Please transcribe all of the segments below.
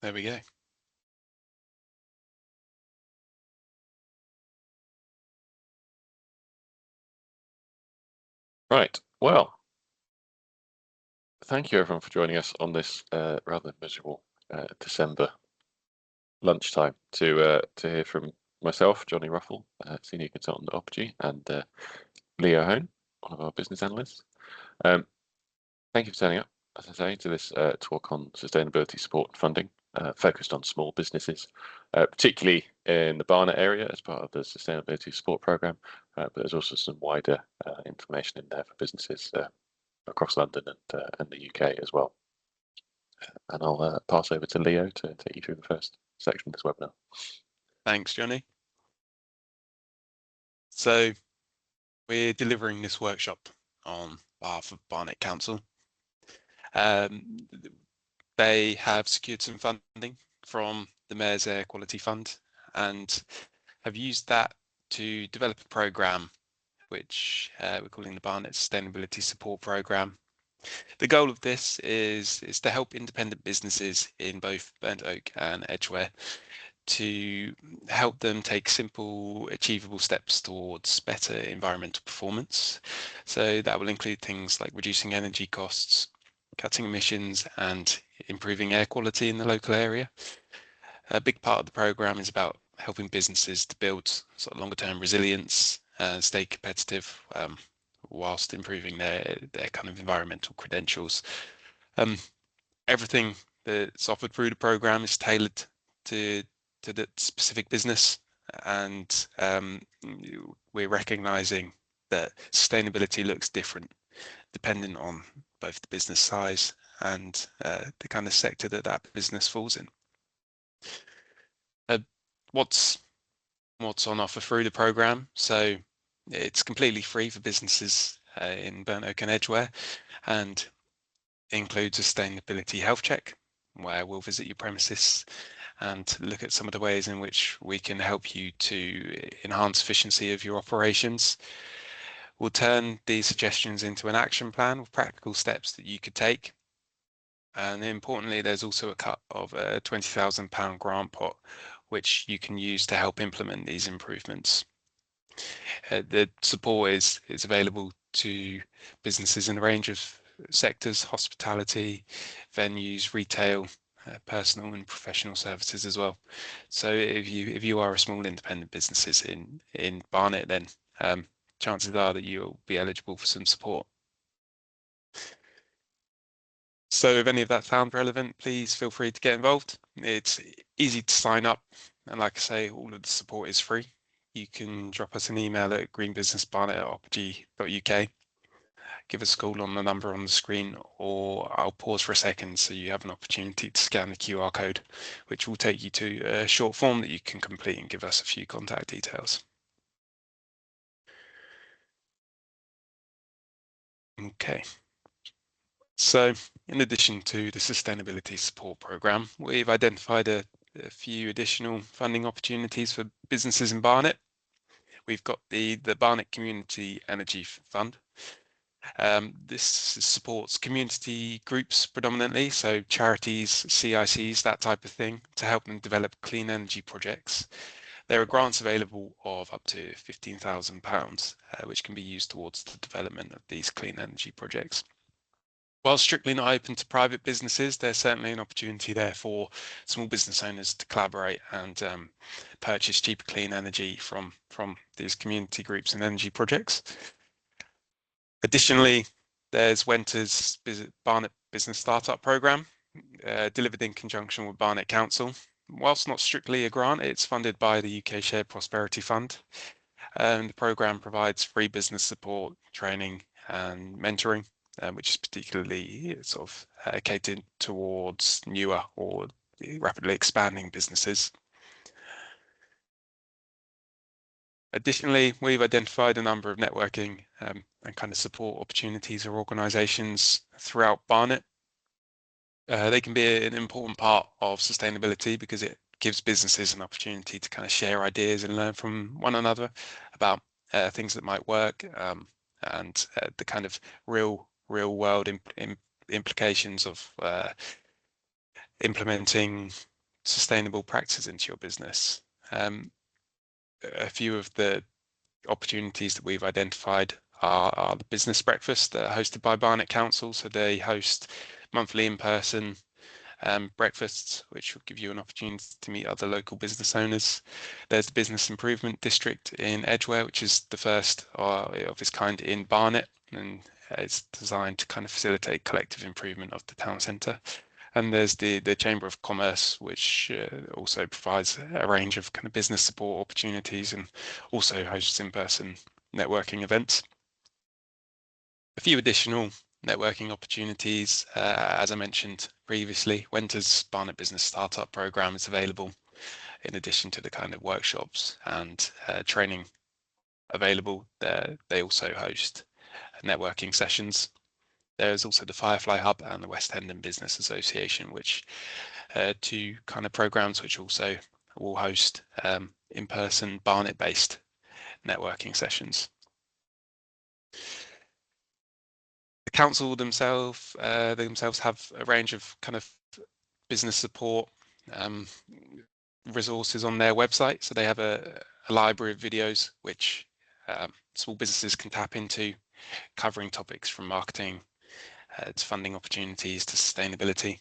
There we go. Right. Well, thank you everyone for joining us on this rather miserable December lunchtime to hear from myself, Johnny Ruffle, Senior Consultant at Opporgy, and Leo Hone, one of our business analysts. Thank you for turning up, as I say, to this talk on sustainability support and funding, focused on small businesses, particularly in the Barnet area as part of the sustainability support program, but there's also some wider information in there for businesses across London and the UK as well. And I'll pass over to Leo to take you through the first section of this webinar. Thanks, Johnny. So we're delivering this workshop on behalf of Barnet Council. They have secured some funding from the Mayor's Air Quality Fund and have used that to develop a programme which we're calling the Barnet Sustainability Support Programme. The goal of this is to help independent businesses in both Burnt Oak and Edgware to help them take simple, achievable steps towards better environmental performance. So that will include things like reducing energy costs, cutting emissions, and improving air quality in the local area. A big part of the programme is about helping businesses to build sort of longer-term resilience and stay competitive whilst improving their kind of environmental credentials. Everything that's offered through the programme is tailored to the specific business, and we're recognising that sustainability looks different depending on both the business size and the kind of sector that business falls in. What's on offer through the programme? So it's completely free for businesses in Burnt Oak and Edgware, and includes a sustainability health check, where we'll visit your premises and look at some of the ways in which we can help you to enhance efficiency of your operations. We'll turn these suggestions into an action plan with practical steps that you could take. And importantly, there's also a cut of a £20,000 grant pot, which you can use to help implement these improvements. The support is available to businesses in a range of sectors: hospitality, venues, retail, personal and professional services as well. So if you are a small independent businesses in Barnet, then chances are that you'll be eligible for some support. So if any of that sounds relevant, please feel free to get involved. It's easy to sign up, and like I say, all of the support is free. You can drop us an email at greenbusinessbarnet@opg.uk. Give us a call on the number on the screen, or I'll pause for a second so you have an opportunity to scan the QR code, which will take you to a short form that you can complete and give us a few contact details. Okay. So in addition to the Sustainability Support Programme, we've identified a few additional funding opportunities for businesses in Barnet. We've got the Barnet Community Energy Fund. This supports community groups predominantly, so charities, CICs, that type of thing, to help them develop clean energy projects. There are grants available of up to £15,000, which can be used towards the development of these clean energy projects. While strictly not open to private businesses, there's certainly an opportunity there for small business owners to collaborate and purchase cheaper clean energy from these community groups and energy projects. Additionally, there's Wenter's Barnet Business Startup Programme, delivered in conjunction with Barnet Council. Whilst not strictly a grant, it's funded by the UK Shared Prosperity Fund. The programme provides free business support, training and mentoring, which is particularly sort of catered towards newer or rapidly expanding businesses. Additionally, we've identified a number of networking and kind of support opportunities or organisations throughout Barnet. They can be an important part of sustainability because it gives businesses an opportunity to kind of share ideas and learn from one another about things that might work, and the kind of real world implications of implementing sustainable practices into your business. A few of the opportunities that we've identified are the business breakfast that are hosted by Barnet Council. So they host monthly in-person breakfasts, which will give you an opportunity to meet other local business owners. There's the Business Improvement District in Edgware, which is the first of its kind in Barnet, and it's designed to kind of facilitate collective improvement of the town centre. And there's the Chamber of Commerce, which also provides a range of kind of business support opportunities and also hosts in-person networking events. A few additional networking opportunities, as I mentioned previously, Wenter's Barnet Business Startup Programme is available in addition to the kind of workshops and training available there. They also host networking sessions. There's also the Firefly Hub and the West Hendon Business Association, which two kind of programs which also will host in-person Barnet-based networking sessions. The council themselves have a range of kind of business support resources on their website. So they have a library of videos which small businesses can tap into, covering topics from marketing to funding opportunities to sustainability.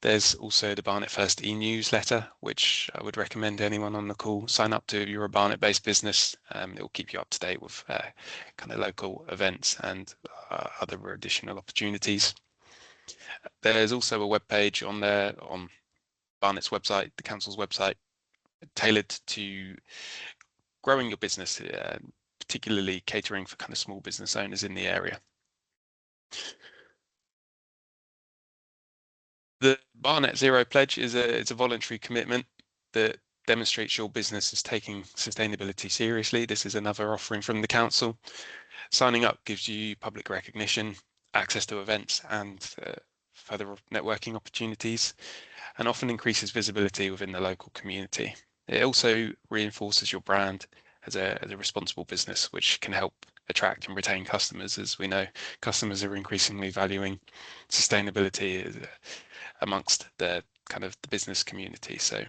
There's also the Barnet First e-newsletter, which I would recommend anyone on the call sign up to if you're a Barnet-based business. It will keep you up to date with kind of local events and other additional opportunities. There's also a web page on Barnet's website, the council's website, tailored to growing your business, particularly catering for kind of small business owners in the area. The Barnet Zero Pledge is a voluntary commitment that demonstrates your business is taking sustainability seriously. This is another offering from the council. Signing up gives you public recognition, access to events and further networking opportunities, and often increases visibility within the local community. It also reinforces your brand as a responsible business, which can help attract and retain customers. As we know, customers are increasingly valuing sustainability amongst the kind of the business community. So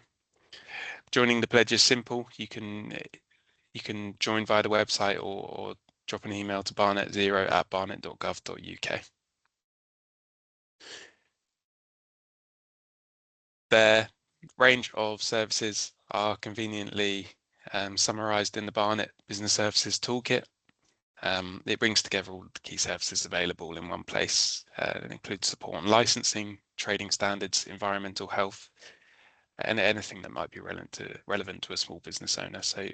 joining the pledge is simple. You can join via the website or drop an email to barnetzero@barnet.gov.uk. Their range of services are conveniently summarised in the Barnet Business Services Toolkit. It brings together all the key services available in one place. It includes support on licensing, trading standards, environmental health, and anything that might be relevant to a small business owner. So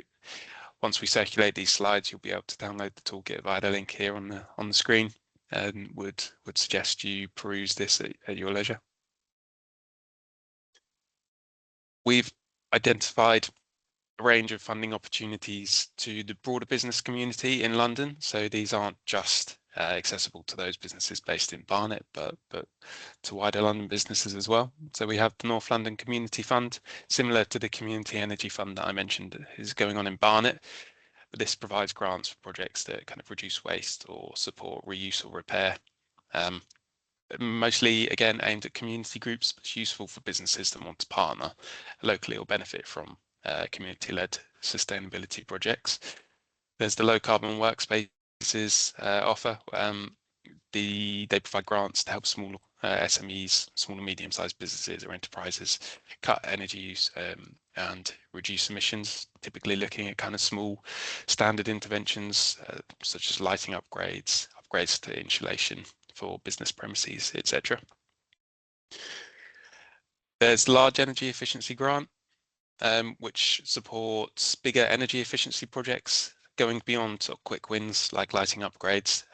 once we circulate these slides, you'll be able to download the toolkit via the link here on the screen, and would suggest you peruse this at your leisure. We've identified a range of funding opportunities to the broader business community in London. So these aren't just accessible to those businesses based in Barnet, but to wider London businesses as well. So we have the North London Community Fund, similar to the Community Energy Fund that I mentioned is going on in Barnet, but this provides grants for projects that kind of reduce waste or support reuse or repair. Mostly, again, aimed at community groups, but it's useful for businesses that want to partner locally or benefit from community-led sustainability projects. There's the low carbon workspaces offer. They provide grants to help small SMEs, small and medium-sized businesses or enterprises cut energy use and reduce emissions, typically looking at kind of small standard interventions such as lighting upgrades to insulation for business premises, etc. There's large energy efficiency grant, which supports bigger energy efficiency projects going beyond sort of quick wins like lighting upgrades.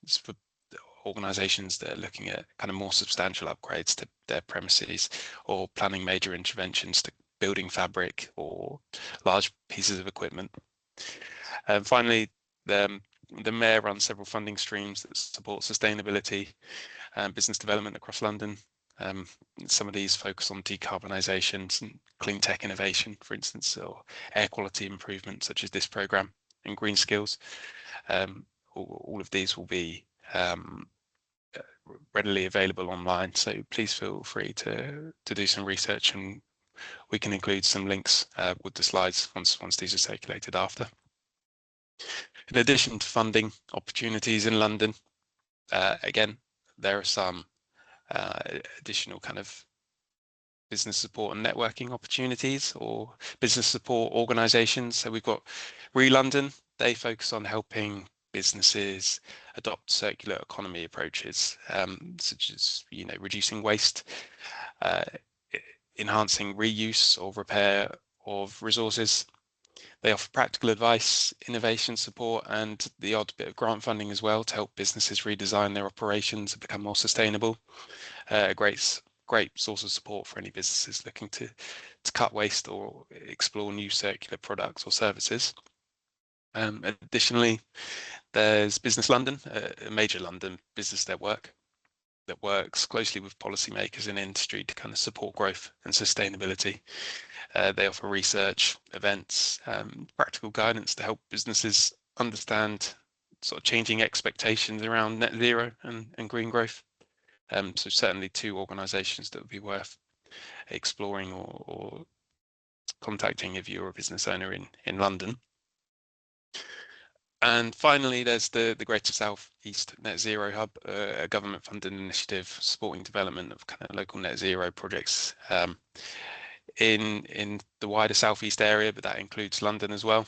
It's for organisations that are looking at kind of more substantial upgrades to their premises or planning major interventions to building fabric or large pieces of equipment. And finally, the Mayor runs several funding streams that support sustainability and business development across London. Some of these focus on decarbonisation and clean tech innovation, for instance, or air quality improvement, such as this programme, and green skills. All of these will be readily available online, so please feel free to do some research and we can include some links with the slides once these are circulated after. In addition to funding opportunities in London, again, there are some additional kind of business support and networking opportunities or business support organisations. So we've got London. They focus on helping businesses adopt circular economy approaches, such as reducing waste, enhancing reuse or repair of resources. They offer practical advice, innovation support, and the odd bit of grant funding as well to help businesses redesign their operations and become more sustainable. A great source of support for any businesses looking to cut waste or explore new circular products or services. Additionally, there's Business London, a major London business network that works closely with policymakers in industry to kind of support growth and sustainability. They offer research, events, practical guidance to help businesses understand sort of changing expectations around net zero and green growth. So certainly two organisations that would be worth exploring or contacting if you're a business owner in London. And finally, there's the Greater South East Net Zero Hub, a government-funded initiative supporting development of kind of local net zero projects in the wider Southeast area, but that includes London as well.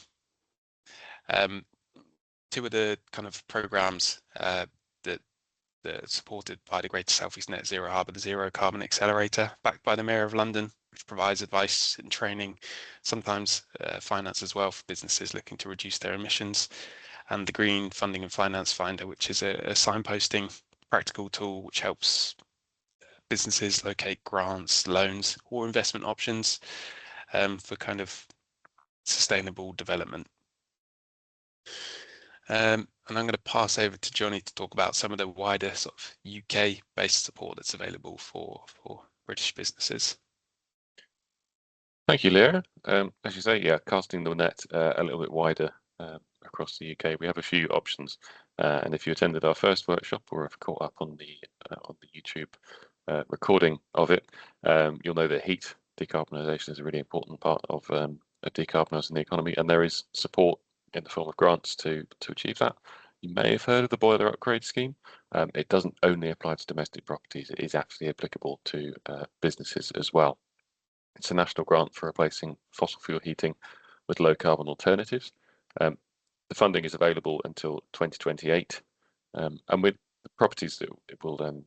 Two of the kind of programs that are supported by the Greater South East Net Zero Hub are the Zero Carbon Accelerator, backed by the Mayor of London, which provides advice and training, sometimes finance as well for businesses looking to reduce their emissions, and the Green Funding and Finance Finder, which is a signposting practical tool which helps businesses locate grants, loans, or investment options for kind of sustainable development. And I'm going to pass over to Johnny to talk about some of the wider sort of UK-based support that's available for British businesses. Thank you, Leo. As you say, yeah, casting the net a little bit wider across the UK, we have a few options. And if you attended our first workshop or have caught up on the YouTube recording of it, you'll know that heat decarbonisation is a really important part of decarbonising the economy, and there is support in the form of grants to achieve that. You may have heard of the boiler upgrade scheme. It doesn't only apply to domestic properties, it is actually applicable to businesses as well. It's a national grant for replacing fossil fuel heating with low carbon alternatives. The funding is available until 2028, and with the properties that it will then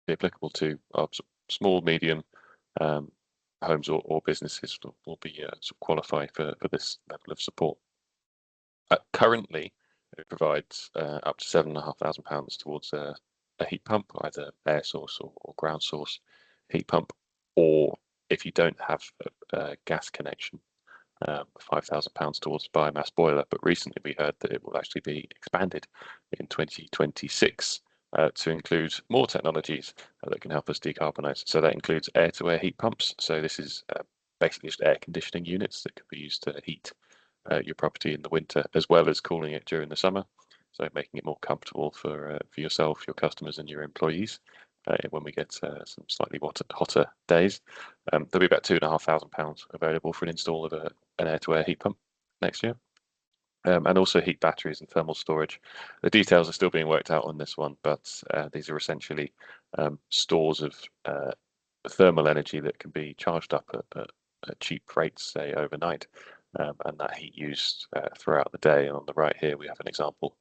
be applicable to are small, medium homes or businesses will be sort of qualify for this level of support. Currently, it provides up to £7,500 towards a heat pump, either air source or ground source heat pump, or if you don't have a gas connection, £5,000 towards a biomass boiler. But recently we heard that it will actually be expanded in 2026 to include more technologies that can help us decarbonise. So that includes air-to-air heat pumps. So this is basically just air conditioning units that can be used to heat your property in the winter, as well as cooling it during the summer. So making it more comfortable for yourself, your customers, and your employees when we get some slightly hotter days. There'll be about £2,500 available for an install of an air-to-air heat pump next year. And also heat batteries and thermal storage. The details are still being worked out on this one, but these are essentially stores of thermal energy that can be charged up at cheap rates, say overnight, and that heat used throughout the day. And on the right here, we have an example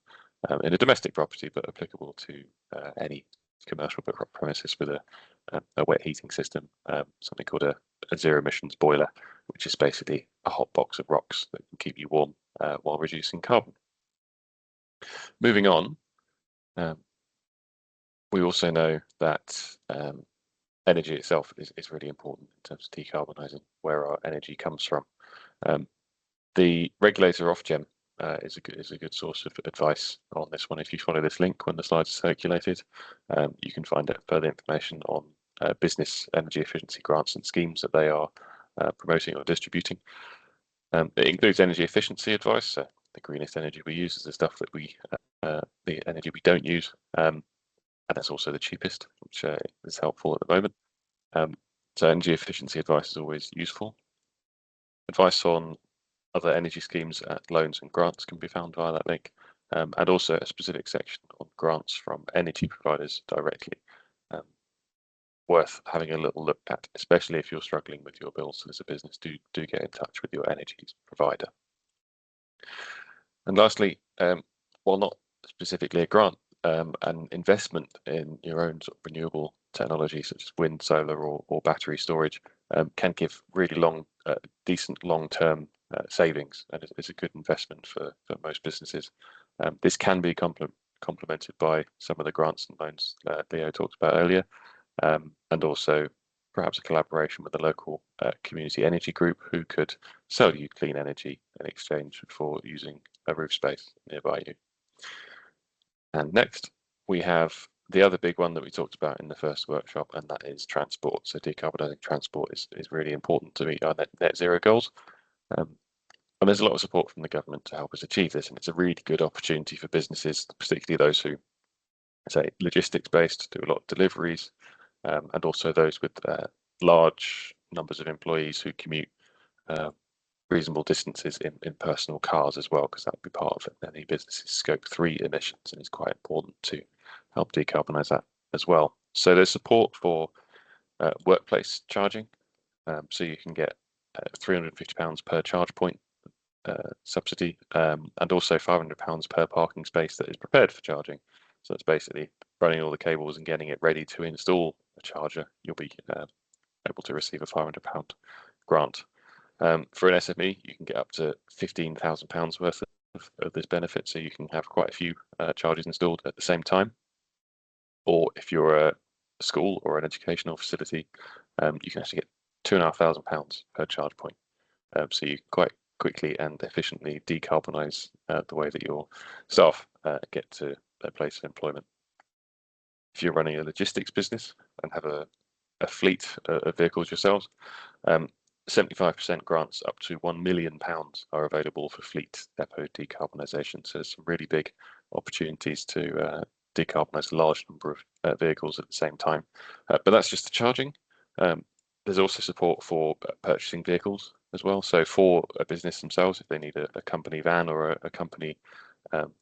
in a domestic property, but applicable to any commercial premises with a wet heating system, something called a zero emissions boiler, which is basically a hot box of rocks that can keep you warm while reducing carbon. Moving on, we also know that energy itself is really important in terms of decarbonising where our energy comes from. The regulator Ofgem is a good source of advice on this one. If you follow this link when the slides are circulated, you can find further information on business energy efficiency grants and schemes that they are promoting or distributing. It includes energy efficiency advice. So the greenest energy we use is the stuff that the energy we don't use, and that's also the cheapest, which is helpful at the moment. So energy efficiency advice is always useful. Advice on other energy schemes, loans and grants can be found via that link, and also a specific section on grants from energy providers directly. Worth having a little look at, especially if you're struggling with your bills as a business. Do get in touch with your energy provider. And lastly, while not specifically a grant, an investment in your own sort of renewable technology, such as wind, solar, or battery storage, can give really decent long-term savings, and it's a good investment for most businesses. This can be complemented by some of the grants and loans Leo talked about earlier, and also perhaps a collaboration with a local community energy group who could sell you clean energy in exchange for using a roof space nearby you. And next, we have the other big one that we talked about in the first workshop, and that is transport. So decarbonising transport is really important to meet our net zero goals. And there's a lot of support from the government to help us achieve this, and it's a really good opportunity for businesses, particularly those who, say, logistics based, do a lot of deliveries, and also those with large numbers of employees who commute reasonable distances in personal cars as well, because that would be part of any business's scope 3 emissions, and it's quite important to help decarbonise that as well. So there's support for workplace charging, so you can get £350 per charge point subsidy, and also £500 per parking space that is prepared for charging. So it's basically running all the cables and getting it ready to install a charger. You'll be able to receive a £500 grant. For an SME, you can get up to £15,000 worth of this benefit, so you can have quite a few chargers installed at the same time. Or if you're a school or an educational facility, you can actually get £2,500 per charge point. So you quite quickly and efficiently decarbonise the way that your staff get to their place of employment. If you're running a logistics business and have a fleet of vehicles yourselves, 75% grants up to £1 million are available for fleet depot decarbonisation. So there's some really big opportunities to decarbonise a large number of vehicles at the same time. But that's just the charging. There's also support for purchasing vehicles as well. So for a business themselves, if they need a company van or a company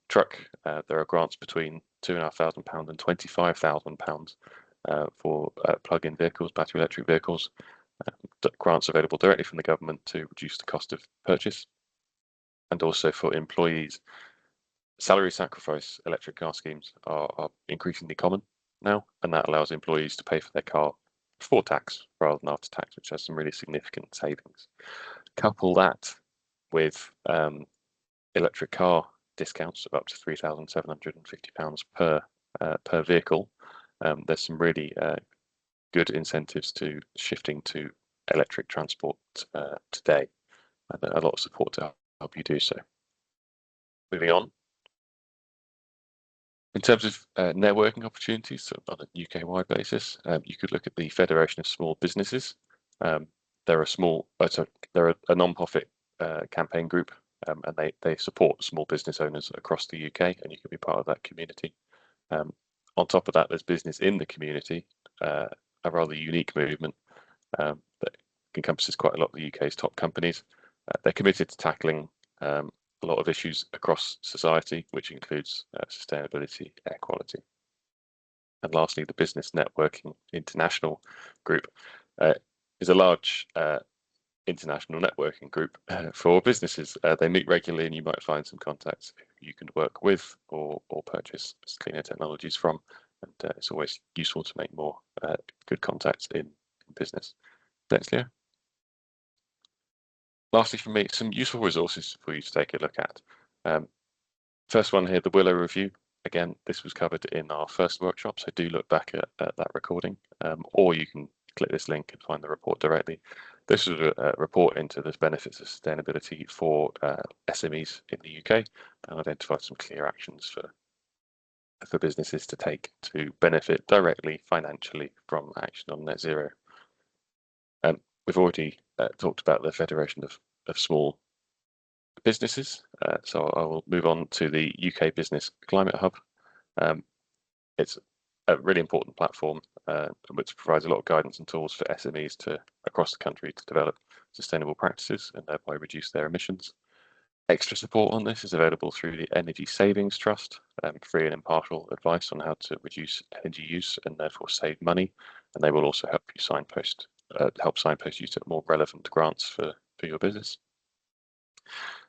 truck, there are grants between £2,500 and £25,000 for plug-in vehicles, battery electric vehicles. Grants available directly from the government to reduce the cost of purchase. And also for employees, salary sacrifice electric car schemes are increasingly common now, and that allows employees to pay for their car before tax rather than after tax, which has some really significant savings. Couple that with electric car discounts of up to £3,750 per vehicle. There's some really good incentives to shifting to electric transport today, and a lot of support to help you do so. Moving on. In terms of networking opportunities, so on a UK-wide basis, you could look at the Federation of Small Businesses. They're a non-profit campaign group, and they support small business owners across the UK, and you can be part of that community. On top of that, there's Business in the Community, a rather unique movement that encompasses quite a lot of the UK's top companies. They're committed to tackling a lot of issues across society, which includes sustainability, air quality. And lastly, the Business Networking International Group is a large international networking group for businesses. They meet regularly, and you might find some contacts you can work with or purchase cleaner technologies from. And it's always useful to make more good contacts in business. Thanks, Leo. Lastly, from me, some useful resources for you to take a look at. First one here, the Willow Review. Again, this was covered in our first workshop, so do look back at that recording, or you can click this link and find the report directly. This was a report into the benefits of sustainability for SMEs in the UK, and identified some clear actions for businesses to take to benefit directly financially from action on net zero. We've already talked about the Federation of Small Businesses, so I will move on to the UK Business Climate Hub. It's a really important platform which provides a lot of guidance and tools for SMEs across the country to develop sustainable practices and thereby reduce their emissions. Extra support on this is available through the Energy Savings Trust, free and impartial advice on how to reduce energy use and therefore save money. And they will also help you signpost you to more relevant grants for your business.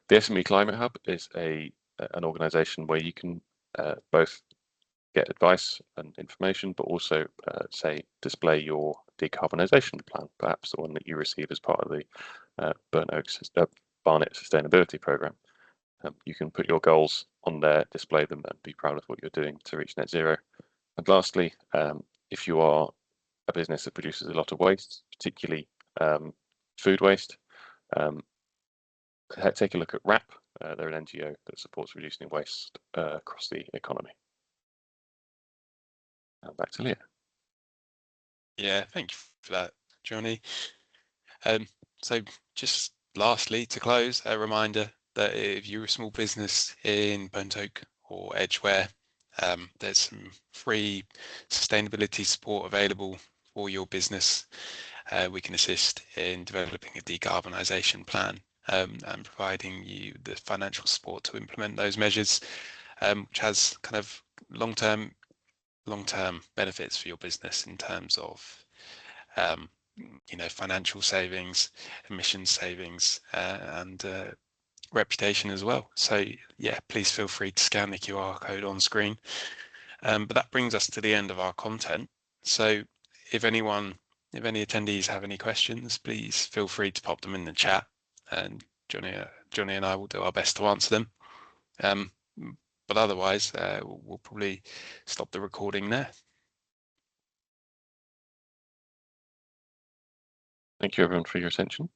The SME Climate Hub is an organisation where you can both get advice and information, but also display your decarbonisation plan, perhaps the one that you receive as part of the Barnet Sustainability Programme. You can put your goals on there, display them, and be proud of what you're doing to reach net zero. And lastly, if you are a business that produces a lot of waste, particularly food waste, take a look at WRAP. They're an NGO that supports reducing waste across the economy. And back to Leah. Yeah, thank you for that, Johnny. So just lastly, to close, a reminder that if you're a small business in Burnt or Edgware, there's some free sustainability support available for your business. We can assist in developing a decarbonisation plan and providing you the financial support to implement those measures, which has kind of long-term benefits for your business in terms of financial savings, emission savings, and reputation as well. So yeah, please feel free to scan the QR code on screen. But that brings us to the end of our content. So if any attendees have any questions, please feel free to pop them in the chat, and Johnny and I will do our best to answer them. But otherwise, we'll probably stop the recording there. Thank you everyone for your attention.